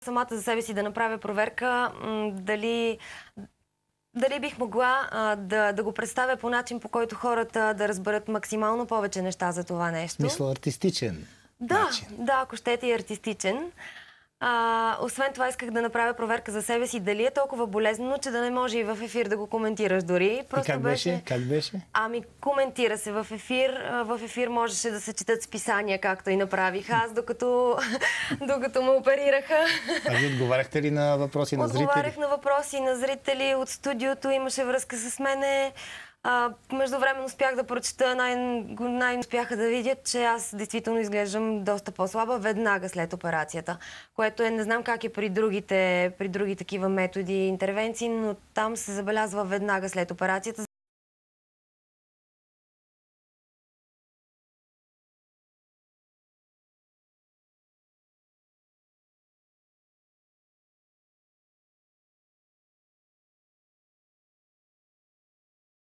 самата за себе си да направя проверка дали бих могла да го представя по начин, по който хората да разберат максимално повече неща за това нещо. Мисля, артистичен начин. Да, ако щете и артистичен. Освен това исках да направя проверка за себе си дали е толкова болезнено, че да не може и в ефир да го коментираш дори. Просто как беше? Как беше? Коментира се в ефир. В ефир можеше да се четат списания, както и направих аз, докато ме оперираха. А ви отговаряхте ли на въпроси на зрители? Отговарях на въпроси на зрители от студиото, имаше връзка с мене. Междувременно успях да прочета, успяха да видят, че аз действително изглеждам доста по-слаба веднага след операцията. Което не знам как е при други такива методи и интервенции, но там се забелязва веднага след операцията.